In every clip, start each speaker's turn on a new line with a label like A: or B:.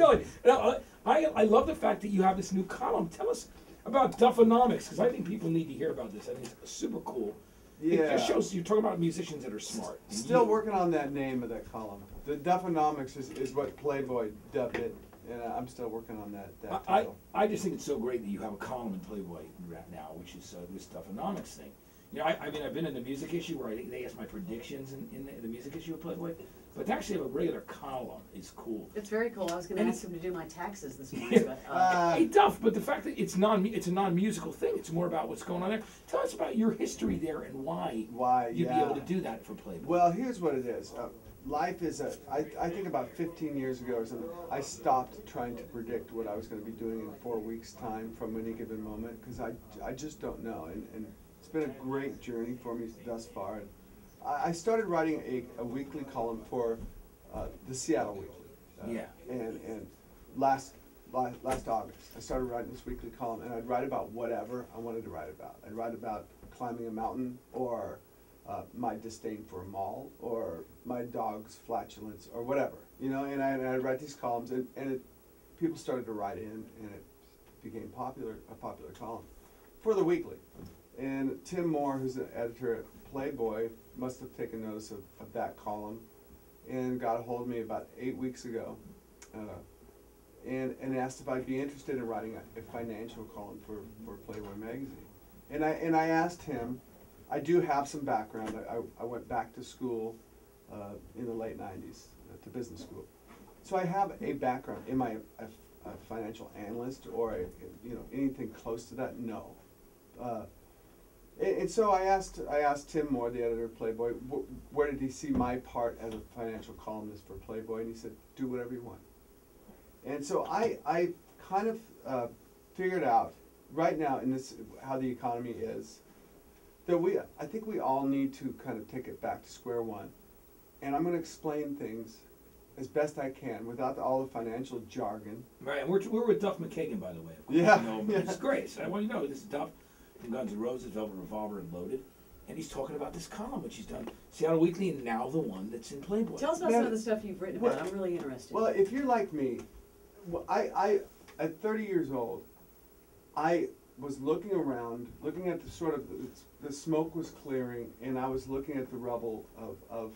A: telling you. Now, I love the fact that you have this new column. Tell us about Duffonomics, because I think people need to hear about this. I think it's super cool.
B: Yeah.
A: It just shows you're talking about musicians that are smart.
B: Still working on that name of that column. The Duffonomics is what Playboy dubbed it, and I'm still working on that title.
A: I just think it's so great that you have a column in Playboy right now, which is this Duffonomics thing. You know, I mean, I've been in the music issue where I think they ask my predictions in the music issue of Playboy, but to actually have a regular column is cool.
C: It's very cool. I was going to ask him to do my taxes this morning, but
A: hey, Duff, but the fact that it's a non-musical thing, it's more about what's going on there. Tell us about your history there and why you'd be able to do that for Playboy.
B: Well, here's what it is. Life is I think about 15 years ago or something, I stopped trying to predict what I was going to be doing in 4 weeks' time from any given moment, because I just don't know. And it's been a great journey for me thus far. And I started writing a weekly column for the Seattle Weekly. And last August, I started writing this weekly column, and I'd write about whatever I wanted to write about. I'd write about climbing a mountain, or my disdain for a mall, or my dog's flatulence, or whatever, you know. And I'd write these columns, and people started to write in, and it became a popular column for the weekly. And Tim Moore, who's an editor at Playboy, must have taken notice of that column, and got a hold of me about 8 weeks ago, and asked if I'd be interested in writing a financial column for Playboy magazine. And I asked him. I do have some background. I went back to school in the late 90s to business school, so I have a background. Am I a financial analyst or anything close to that? No. And so I asked Tim Moore, the editor of Playboy, where did he see my part as a financial columnist for Playboy, and he said, do whatever you want. And so I kind of figured out right now in this how the economy is, that I think we all need to kind of take it back to square one, and I'm going to explain things as best I can without all the financial jargon.
A: Right, and we're with Duff McKagan, by the way.
B: Yeah,
A: you know, it's great. So I want you to know this is Duff from Guns N' Roses, Velvet Revolver, and Loaded, and he's talking about this column which he's done, Seattle Weekly, and now the one that's in Playboy.
C: Tell us about some of the stuff you've written about. I'm really interested.
B: Well, if you're like me, I at 30 years old, I was looking around, looking at the smoke was clearing, and I was looking at the rubble of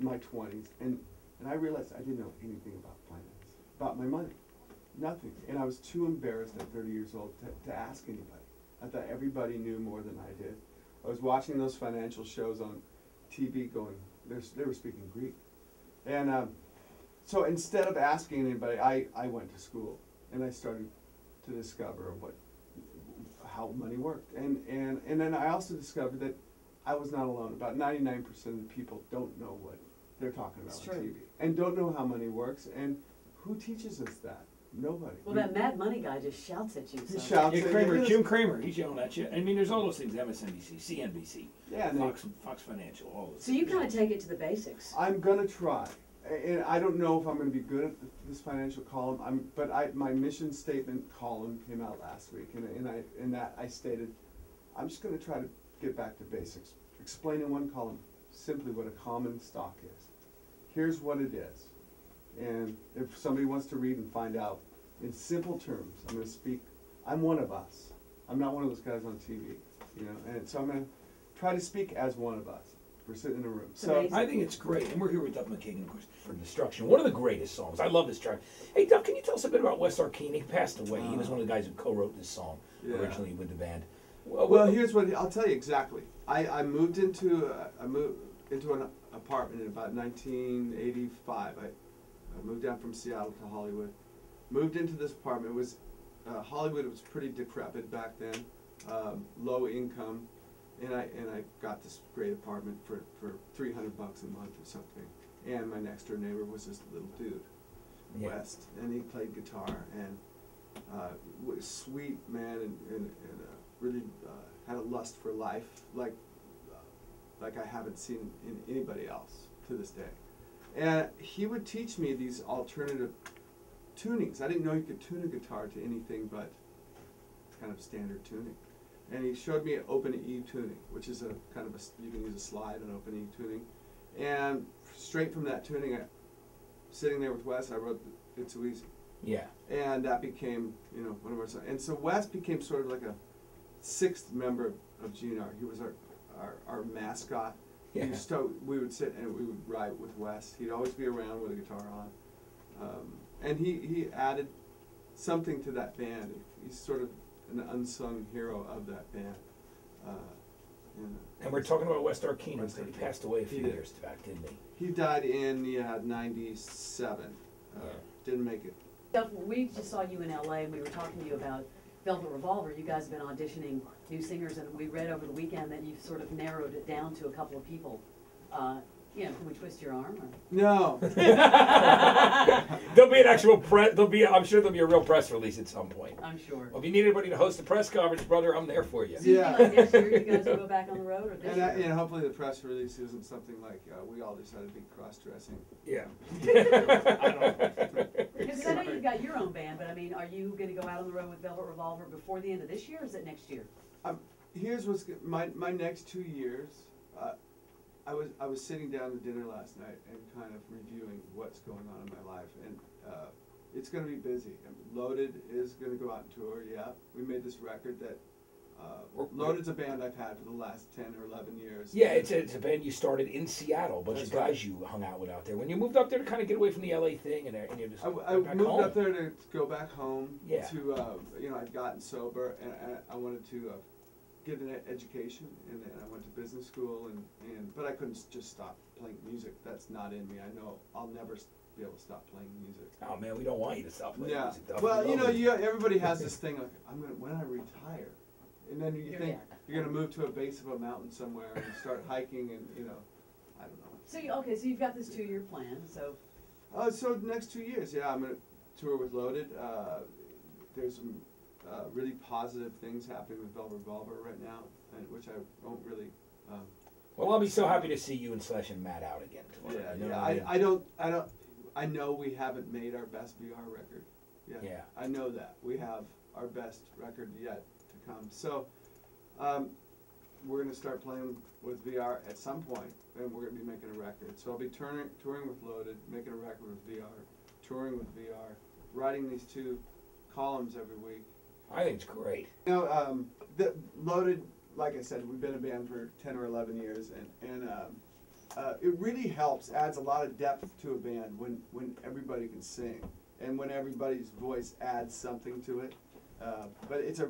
B: my 20s, and I realized I didn't know anything about finance, about my money, nothing. And I was too embarrassed at 30 years old to ask anybody. I thought everybody knew more than I did. I was watching those financial shows on TV going, they were speaking Greek. And so instead of asking anybody, I went to school, and I started to discover how money worked. And then I also discovered that I was not alone. About 99% of the people don't know what they're talking about on TV, and don't know how money works. And who teaches us that? Nobody.
C: Well, that Mad Money guy just shouts at you.
B: He shouts at
A: Kramer, Jim Kramer, he's yelling at you. I mean, there's all those things, MSNBC, CNBC, Fox Financial, all those
C: So you kind of take it to the basics.
B: I'm going to try. And I don't know if I'm going to be good at this financial column. But my mission statement column came out last week, and in that I stated, I'm just going to try to get back to basics. Explain in one column simply what a common stock is. Here's what it is. And if somebody wants to read and find out in simple terms, I'm going to speak. I'm one of us. I'm not one of those guys on TV, you know. And so I'm going to try to speak as one of us. We're sitting in a room.
A: So I think it's great, and we're here with Duff McKagan, of course, for Destruction. One of the greatest songs. I love this track. Hey, Duff, can you tell us a bit about Wes Arkeen? He passed away. He was one of the guys who co-wrote this song originally with the band.
B: Well, here's what I'll tell you exactly. I moved into an apartment in about 1985. I moved down from Seattle to Hollywood. Moved into this apartment. It was Hollywood was pretty decrepit back then, low income. And I got this great apartment for $300 a month or something. And my next door neighbor was this little dude, West, and he played guitar and was a sweet man and really had a lust for life like I haven't seen in anybody else to this day. And he would teach me these alternative tunings. I didn't know you could tune a guitar to anything but kind of standard tuning. And he showed me an open E tuning, which is you can use a slide on open E tuning. And straight from that tuning, sitting there with Wes, I wrote It's So Easy.
A: Yeah.
B: And that became, you know, one of our songs. And so Wes became sort of like a sixth member of GNR. He was our mascot.
A: Yeah.
B: We would sit and we would write with Wes. He'd always be around with a guitar on. And he added something to that band. He's sort of an unsung hero of that band.
A: And we're talking about Wes Darkino.
B: Wes
A: He
B: Darkino.
A: passed away a few
B: He did.
A: years back, didn't he?
B: He died in 97. Didn't make it.
C: Duff, we just saw you in LA and we were talking to you about Velvet Revolver. You guys have been auditioning new singers, and we read over the weekend that you've sort of narrowed it down to a couple of people. You know, can we twist your arm? Or?
B: No.
A: There'll be an actual press. I'm sure there'll be a real press release at some point.
C: I'm sure.
A: Well, if you need anybody to host a press conference, brother, I'm there for you.
C: So you
B: Yeah.
C: feel like next year you guys will go back on the road, or this year?
B: And hopefully the press release isn't something like we all decided to be cross-dressing.
A: Yeah.
C: Because I know you've got your own band, but I mean, are you going to go out on the road with Velvet Revolver before the end of this year, or is it next year?
B: Here's what's my next 2 years. I was sitting down to dinner last night and kind of reviewing what's going on in my life, and it's going to be busy. Loaded is going to go out and tour. Yeah, we made this record that Loaded's a band I've had for the last 10 or 11 years.
A: Yeah, it's a band you started in Seattle. A bunch
B: That's
A: of guys
B: right.
A: you hung out with out there. When you moved up there to kind of get away from the LA thing, and you just
B: I
A: went back
B: moved
A: home.
B: up there to go back home.
A: Yeah.
B: To I'd gotten sober, and I wanted to get an education, and then I went to business school, but I couldn't just stop playing music. That's not in me. I know I'll never be able to stop playing music.
A: Oh man, we don't want you to stop playing
B: Yeah.
A: music. Duff.
B: Well,
A: We love it.
B: everybody has this thing like when I retire, and then you
C: You're
B: think
C: there.
B: you're gonna move to a base of a mountain somewhere and start hiking, and I don't know.
C: So so you've got this 2-year plan. So
B: So the next 2 years, yeah, I'm gonna tour with Loaded. There's some really positive things happening with Velvet Revolver right now, which I won't really.
A: Well, I'll be so happy to see you and Slash and Matt out again. Tomorrow.
B: Yeah,
A: You know
B: yeah.
A: what
B: I don't. I know we haven't made our best VR record.
A: Yeah.
B: I know that we have our best record yet to come. So, we're gonna start playing with VR at some point, and we're gonna be making a record. So I'll be touring with Loaded, making a record with VR, touring with VR, writing these 2 columns every week.
A: I think it's great.
B: The Loaded, like I said, we've been a band for 10 or 11 years, and it really helps, adds a lot of depth to a band when everybody can sing, and when everybody's voice adds something to it. But it's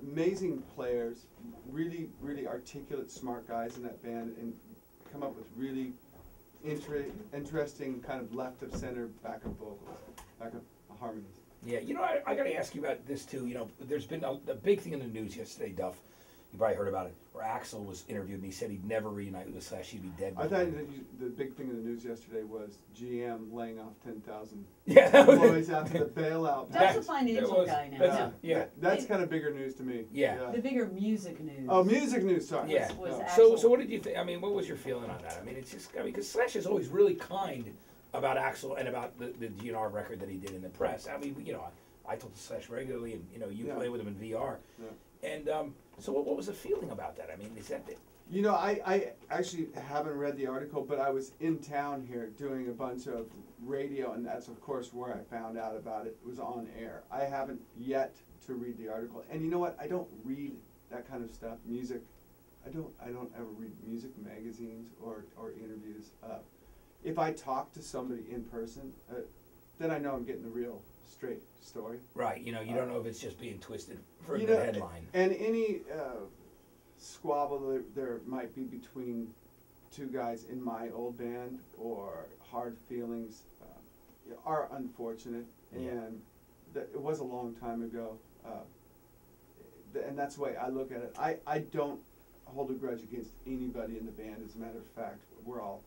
B: amazing players, really, really articulate, smart guys in that band, and come up with really interesting kind of left of center backup vocals, backup harmonies.
A: Yeah, I got to ask you about this too. There's been a big thing in the news yesterday, Duff. You probably heard about it, where Axl was interviewed and he said he'd never reunite with Slash. He'd be dead.
B: I
A: by
B: thought
A: then.
B: the big thing in the news yesterday was GM laying off 10,000
A: Yeah, that was
B: employees after the bailout.
C: Duff's a
A: That
C: financial
A: was-
C: guy now.
A: that's- yeah.
B: That's kind of bigger news to me.
A: Yeah.
C: The bigger music news.
B: Oh, music news, sorry.
A: Yeah.
C: was
A: So
C: Axl.
A: what did you think? I mean, what was your feeling on that? I mean, it's just because Slash is always really kind about Axl and about the GNR record that he did in the press. I mean, I talk to Slash regularly, and you
B: Yeah.
A: play with him in VR.
B: Yeah.
A: And so what was the feeling about that? I mean, is that
B: I actually haven't read the article, but I was in town here doing a bunch of radio, and that's of course where I found out about it. It was on air. I haven't yet to read the article, and you know what? I don't read that kind of stuff, music. I don't ever read music magazines or interviews. If I talk to somebody in person, then I know I'm getting the real straight story.
A: right? You don't know if it's just being twisted for a
B: You
A: good
B: know,
A: headline.
B: And any squabble there might be between 2 guys in my old band or hard feelings are unfortunate,
A: Yeah.
B: and it was a long time ago. And that's the way I look at it. I don't hold a grudge against anybody in the band. As a matter of fact, we're all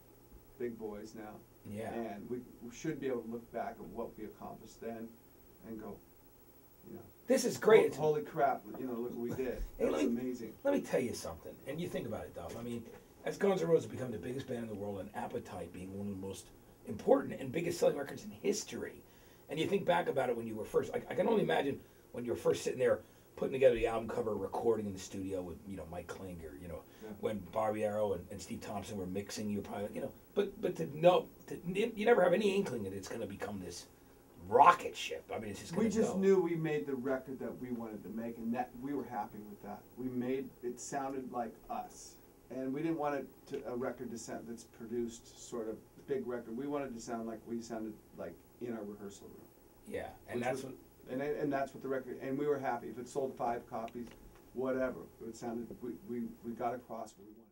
B: big boys now.
A: Yeah.
B: And we should be able to look back at what we accomplished then and go,
A: This is great.
B: holy crap, look what we did.
A: Hey,
B: It was amazing.
A: Let me tell you something, and you think about it, Duff. I mean, as Guns N' Roses become the biggest band in the world, and Appetite being one of the most important and biggest selling records in history, and you think back about it when you were first, I can only imagine when you were first sitting there putting together the album cover, recording in the studio with Mike Klinger, when Bobby Arrow and Steve Thompson were mixing, you were probably but to know you never have any inkling that it's going to become this rocket ship. I mean, it's just gonna
B: We just
A: go.
B: knew we made the record that we wanted to make, and that we were happy with that. We made it sounded like us, and we didn't want it a record to sound that's produced sort of big record. We wanted to sound like we sounded like in our rehearsal room.
A: Yeah, and
B: Which
A: that's
B: was-
A: what.
B: And that's what the record. And we were happy if it sold 5 copies, whatever. It sounded we got across what we wanted.